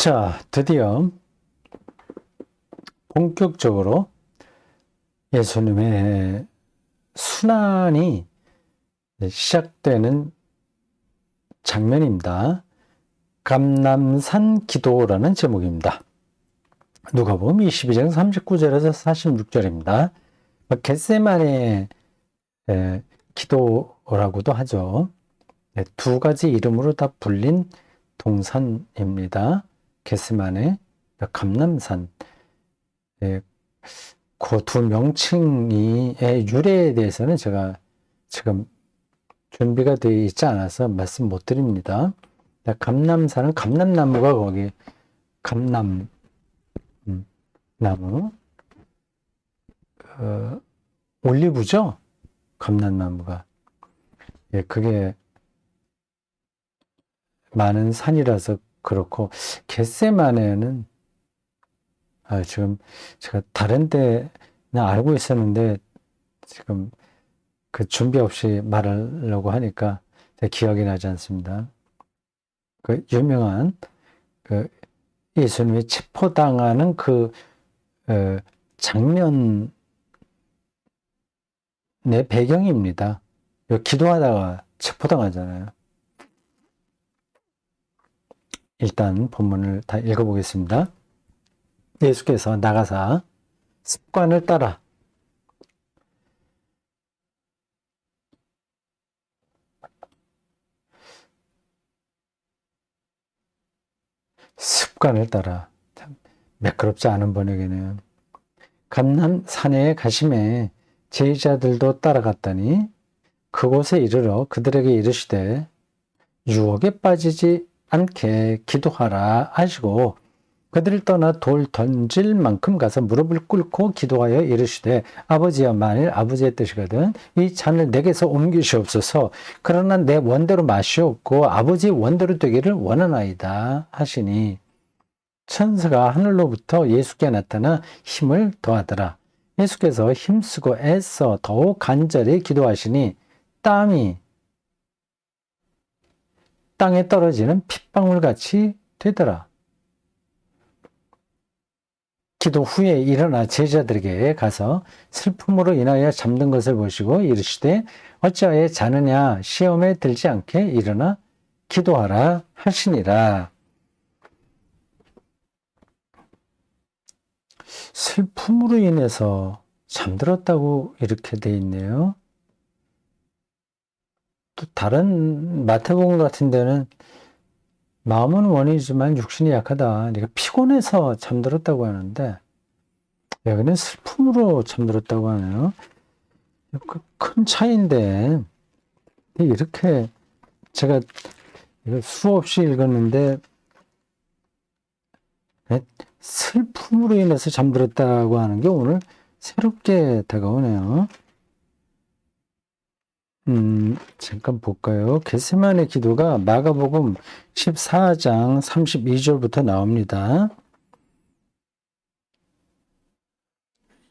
자, 드디어 본격적으로 예수님의 순환이 시작되는 장면입니다. 감람산 기도라는 제목입니다. 누가복음 22장 39절에서 46절입니다. 겟세마네 기도라고도 하죠. 두 가지 이름으로 다 불린 동산입니다. 겟세마네, 감람산. 그 두 명칭의 유래에 대해서는 제가 지금 준비가 되어 있지 않아서 말씀 못 드립니다. 감람산은 감람나무가 거기 감람 나무 올리브죠? 감람나무가. 그게 많은 산이라서 그렇고 겟세마네는 지금 제가 다른 데는 알고 있었는데 지금 그 준비 없이 말하려고 하니까 기억이 나지 않습니다. 그 유명한 그 예수님이 체포당하는 그 장면의 배경입니다. 기도하다가 체포당하잖아요. 일단 본문을 다 읽어보겠습니다. 예수께서 나가사 습관을 따라 참 매끄럽지 않은 번역이네요. 감람산에 가심에 제자들도 따라갔더니 그곳에 이르러 그들에게 이르시되 유혹에 빠지지 않게 기도하라 하시고 그들을 떠나 돌 던질 만큼 가서 무릎을 꿇고 기도하여 이르시되 아버지여 만일 아버지의 뜻이거든 이 잔을 내게서 옮기시옵소서. 그러나 내 원대로 마시옵고 아버지의 원대로 되기를 원하나이다 하시니 천사가 하늘로부터 예수께 나타나 힘을 더하더라. 예수께서 힘쓰고 애써 더욱 간절히 기도하시니 땀이 땅에 떨어지는 핏방울같이 되더라. 기도 후에 일어나 제자들에게 가서 슬픔으로 인하여 잠든 것을 보시고 이르시되 어찌하여 자느냐 시험에 들지 않게 일어나 기도하라 하시니라. 슬픔으로 인해서 잠들었다고 이렇게 돼 있네요. 또 다른 마태복음 같은 데는 마음은 원이지만 육신이 약하다. 네가 피곤해서 잠들었다고 하는데 여기는 슬픔으로 잠들었다고 하네요. 큰 차이인데 이렇게 제가 수없이 읽었는데 슬픔으로 인해서 잠들었다고 하는 게 오늘 새롭게 다가오네요. 잠깐 볼까요? 겟세마네 기도가 마가복음 14장 32절부터 나옵니다.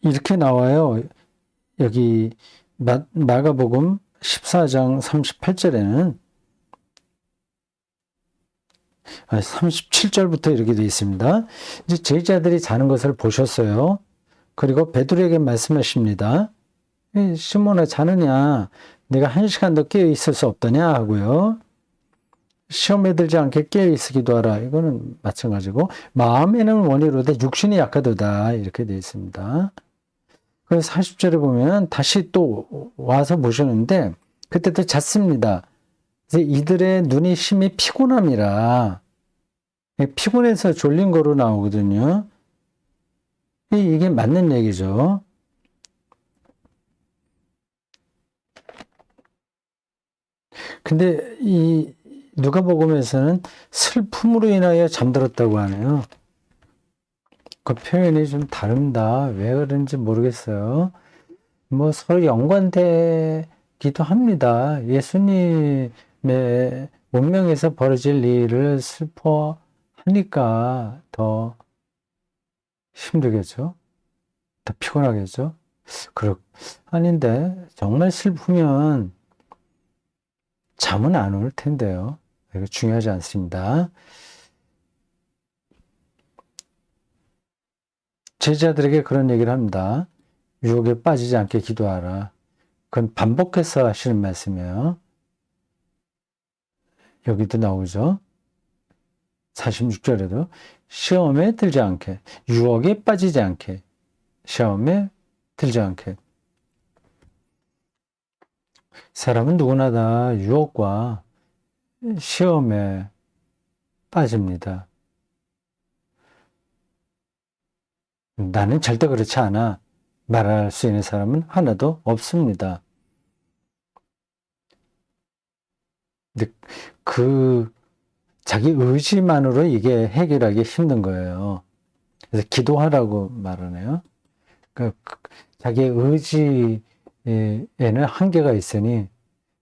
이렇게 나와요. 여기 마가복음 14장 38절에는 37절부터 이렇게 되어 있습니다. 이제 제자들이 자는 것을 보셨어요. 그리고 베드로에게 말씀하십니다. 시몬아 자느냐? 내가 1시간 더 깨어 있을 수 없더냐 하고요. 시험에 들지 않게 깨어 있으기도 하라. 이거는 마찬가지고 마음에는 원이로되 육신이 약하도다 이렇게 되어 있습니다. 그래서 40절에 보면 다시 또 와서 보시는데 그때도 잤습니다. 이들의 눈이 심히 피곤함이라 피곤해서 졸린 거로 나오거든요. 이게 맞는 얘기죠. 근데 이 누가복음에서는 슬픔으로 인하여 잠들었다고 하네요. 그 표현이 좀 다릅니다. 왜 그런지 모르겠어요. 뭐 서로 연관되기도 합니다. 예수님의 운명에서 벌어질 일을 슬퍼하니까 더 힘들겠죠? 더 피곤하겠죠? 아닌데 정말 슬프면 잠은 안 올 텐데요. 이거 중요하지 않습니다. 제자들에게 그런 얘기를 합니다. 유혹에 빠지지 않게 기도하라. 그건 반복해서 하시는 말씀이에요. 여기도 나오죠. 46절에도 시험에 들지 않게, 유혹에 빠지지 않게, 시험에 들지 않게. 사람은 누구나 다 유혹과 시험에 빠집니다. 나는 절대 그렇지 않아 말할 수 있는 사람은 하나도 없습니다. 근데 자기 의지만으로 이게 해결하기 힘든 거예요. 그래서 기도하라고 말하네요. 자기의 의지에는 한계가 있으니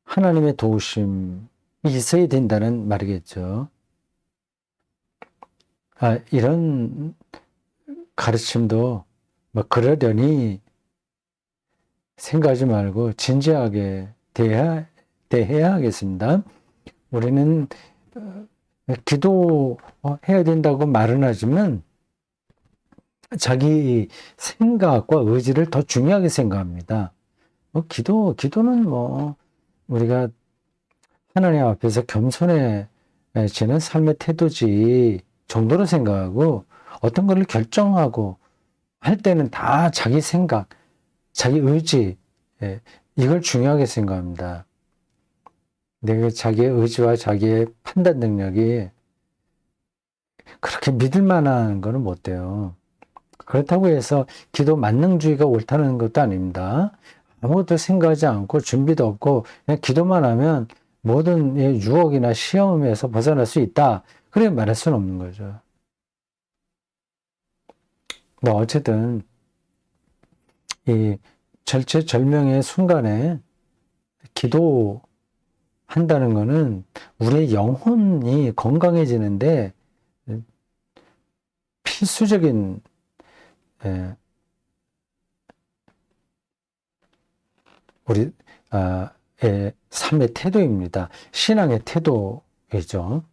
하나님의 도우심이 있어야 된다는 말이겠죠. 이런 가르침도 그러려니 생각하지 말고 진지하게 대해야 하겠습니다. 우리는 기도해야 된다고 말은 하지만 자기 생각과 의지를 더 중요하게 생각합니다. 기도는 우리가 하나님 앞에서 겸손해지는 삶의 태도지 정도로 생각하고 어떤 것을 결정하고 할 때는 다 자기 생각, 자기 의지, 이걸 중요하게 생각합니다. 근데 자기의 의지와 자기의 판단 능력이 그렇게 믿을 만한 거는 못 돼요. 그렇다고 해서 기도 만능주의가 옳다는 것도 아닙니다. 아무것도 생각하지 않고 준비도 없고 그냥 기도만 하면 모든 유혹이나 시험에서 벗어날 수 있다. 그래 말할 수는 없는 거죠. 어쨌든 이 절체절명의 순간에 기도한다는 거는 우리의 영혼이 건강해지는데 필수적인 우리 삶의 태도입니다. 신앙의 태도이죠.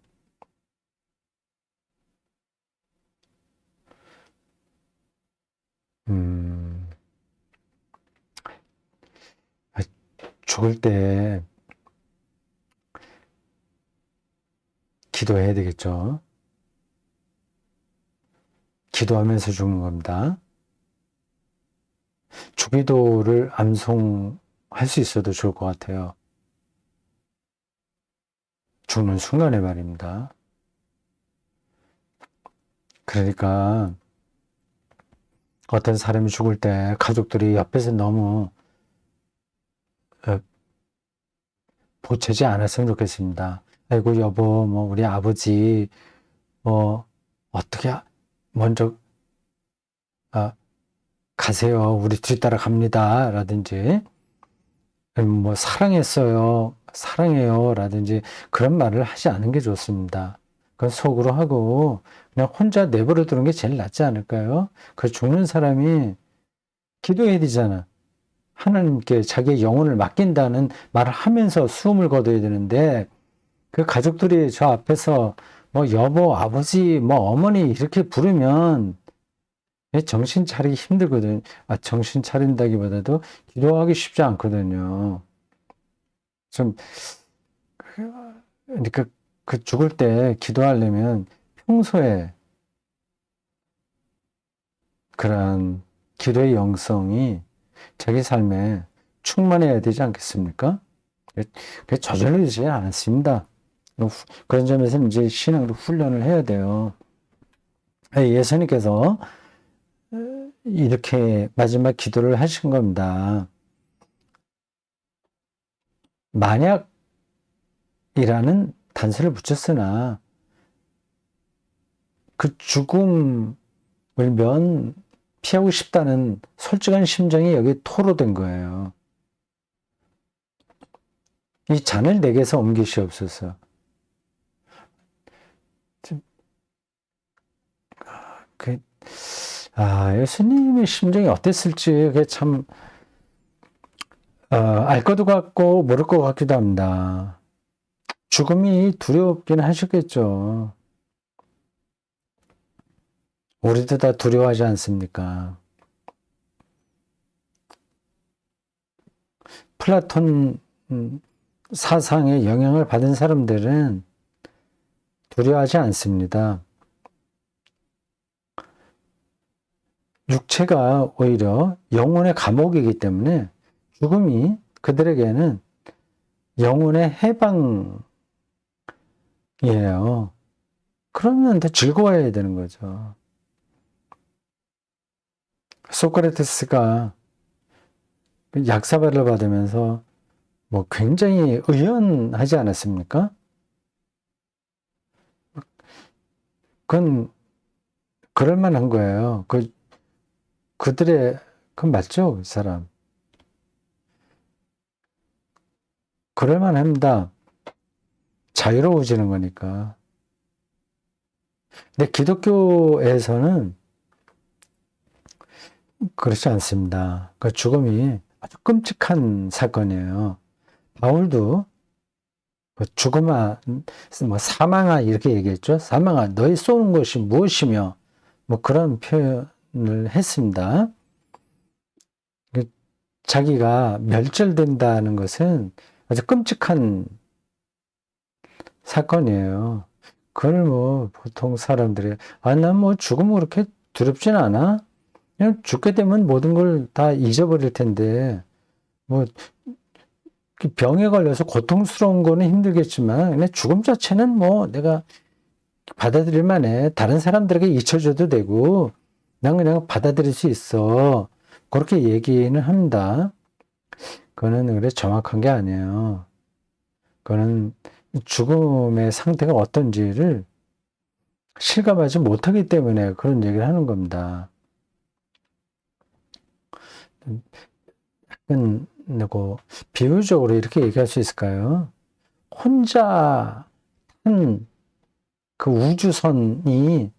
죽을 때 기도해야 되겠죠. 기도하면서 죽는 겁니다. 주기도를 암송할 수 있어도 좋을 것 같아요. 죽는 순간에 말입니다. 그러니까 어떤 사람이 죽을 때 가족들이 옆에서 너무 보채지 않았으면 좋겠습니다. 아이고 여보, 우리 아버지 어떻게 먼저 가세요. 우리 뒤따라 갑니다. 라든지 사랑했어요. 사랑해요. 라든지 그런 말을 하지 않은 게 좋습니다. 그건 속으로 하고 그냥 혼자 내버려 두는 게 제일 낫지 않을까요? 그 죽는 사람이 기도해야 되잖아. 하나님께 자기의 영혼을 맡긴다는 말을 하면서 숨을 거둬야 되는데 그 가족들이 저 앞에서 여보, 아버지, 어머니 이렇게 부르면 정신 차리기 힘들거든. 정신 차린다기보다도 기도하기 쉽지 않거든요. 그러니까 그 죽을 때 기도하려면 평소에 그런 기도의 영성이 자기 삶에 충만해야 되지 않겠습니까? 그게 저절로 되지 않았습니다. 그런 점에서 이제 신앙도 훈련을 해야 돼요. 예수님께서 이렇게 마지막 기도를 하신 겁니다. 만약이라는 단서를 붙였으나 그 죽음을 피하고 싶다는 솔직한 심정이 여기 토로된 거예요. 이 잔을 내게서 옮기시옵소서. 예수님의 심정이 어땠을지 그게 참 알 것도 같고 모를 것 같기도 합니다. 죽음이 두렵긴 하셨겠죠. 우리도 다 두려워하지 않습니까? 플라톤 사상의 영향을 받은 사람들은 두려워하지 않습니다. 육체가 오히려 영혼의 감옥이기 때문에 죽음이 그들에게는 영혼의 해방이에요. 그러면 더 즐거워해야 되는 거죠. 소크라테스가 약사발을 받으면서 뭐 굉장히 의연하지 않았습니까? 그건 그럴 만한 거예요. 그들의, 그건 맞죠? 그 사람. 그럴 만합니다. 자유로워지는 거니까. 근데 기독교에서는 그렇지 않습니다. 그 죽음이 아주 끔찍한 사건이에요. 바울도 죽음아, 뭐 사망아 이렇게 얘기했죠. 사망아, 너희 쏘는 것이 무엇이며 뭐 그런 표현을 했습니다. 자기가 멸절된다는 것은 아주 끔찍한 사건이에요. 그걸 뭐 보통 사람들이 난 뭐 죽으면 그렇게 두렵진 않아. 그냥 죽게 되면 모든 걸 다 잊어버릴 텐데 뭐 병에 걸려서 고통스러운 거는 힘들겠지만 그냥 죽음 자체는 뭐 내가 받아들일 만해. 다른 사람들에게 잊혀줘도 되고 난 그냥 받아들일 수 있어. 그렇게 얘기는 합니다. 그거는 그래 정확한 게 아니에요. 그거는 죽음의 상태가 어떤지를 실감하지 못하기 때문에 그런 얘기를 하는 겁니다. 약간 비유적으로 이렇게 얘기할 수 있을까요? 혼자 한 그 우주선이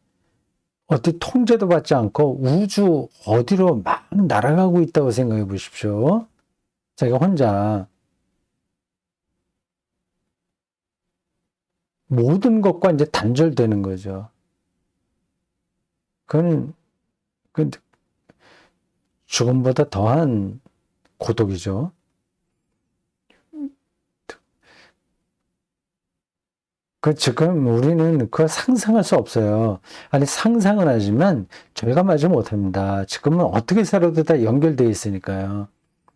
어디 통제도 받지 않고 우주 어디로 막 날아가고 있다고 생각해 보십시오. 자기가 혼자 모든 것과 이제 단절되는 거죠. 그건 죽음보다 더한 고독이죠. 지금 우리는 그걸 상상할 수 없어요. 아니, 상상은 하지만 절감하지 못합니다. 지금은 어떻게 살아도 다 연결되어 있으니까요.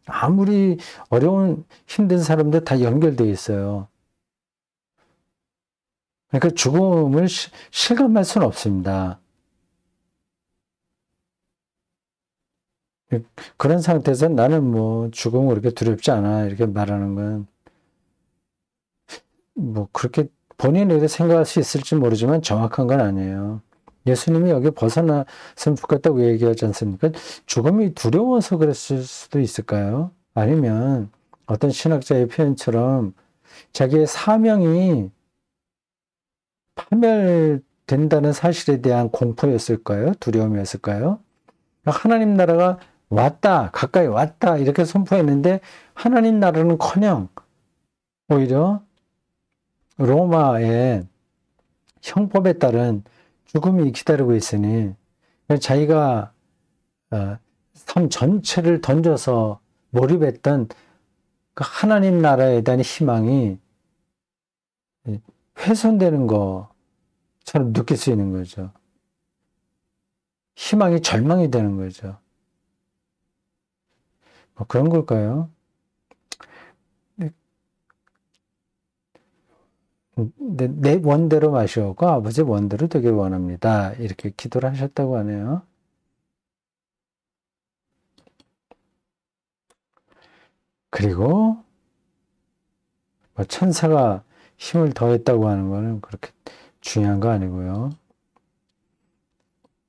아무리 어려운, 힘든 사람들 다 연결되어 있어요. 그러니까 죽음을 실감할 수는 없습니다. 그런 상태에서 나는 뭐 죽음은 그렇게 두렵지 않아. 이렇게 말하는 건 뭐 그렇게 본인이 이렇게 생각할 수 있을지 모르지만 정확한 건 아니에요. 예수님이 여기 벗어났으면 좋겠다고 얘기하지 않습니까? 죽음이 두려워서 그랬을 수도 있을까요? 아니면 어떤 신학자의 표현처럼 자기의 사명이 파멸된다는 사실에 대한 공포였을까요? 두려움이었을까요? 하나님 나라가 왔다, 가까이 왔다 이렇게 선포했는데 하나님 나라는커녕 오히려 로마의 형법에 따른 죽음이 기다리고 있으니 자기가 삶 전체를 던져서 몰입했던 그 하나님 나라에 대한 희망이 훼손되는 것처럼 느낄 수 있는 거죠. 희망이 절망이 되는 거죠. 뭐 그런 걸까요? 내 원대로 마시오고 아버지 원대로 되길 원합니다. 이렇게 기도를 하셨다고 하네요. 그리고 뭐 천사가 힘을 더했다고 하는 거는 그렇게 중요한 거 아니고요.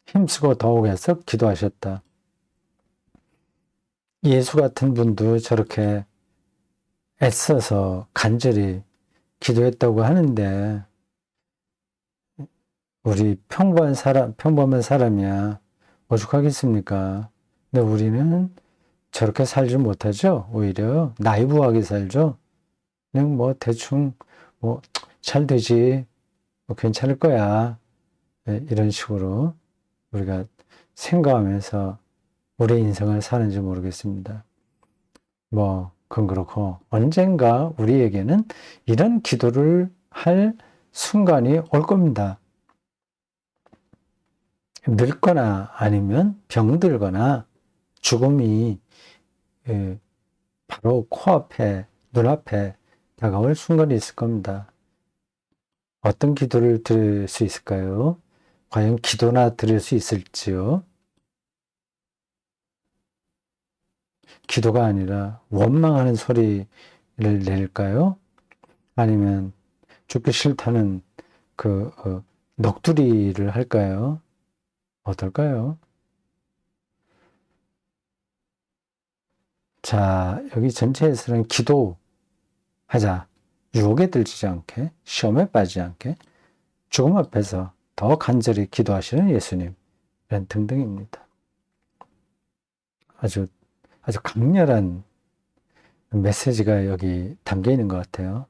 힘쓰고 더욱 해서 기도하셨다. 예수 같은 분도 저렇게 애써서 간절히 기도했다고 하는데 우리 평범한 사람이야 오죽하겠습니까? 근데 우리는 저렇게 살지 못하죠. 오히려 나이브하게 살죠. 그냥 뭐 대충 뭐 잘 되지, 뭐 괜찮을 거야, 네, 이런 식으로 우리가 생각하면서 우리 인생을 사는지 모르겠습니다. 그건 그렇고, 언젠가 우리에게는 이런 기도를 할 순간이 올 겁니다. 늙거나 아니면 병들거나 죽음이 바로 코앞에, 눈앞에 다가올 순간이 있을 겁니다. 어떤 기도를 드릴 수 있을까요? 과연 기도나 드릴 수 있을지요? 기도가 아니라 원망하는 소리를 낼까요? 아니면 죽기 싫다는 넋두리를 할까요? 어떨까요? 자, 여기 전체에서는 기도하자. 유혹에 들지 않게, 시험에 빠지지 않게, 죽음 앞에서 더 간절히 기도하시는 예수님, 이런 등등입니다. 아주 강렬한 메시지가 여기 담겨 있는 것 같아요.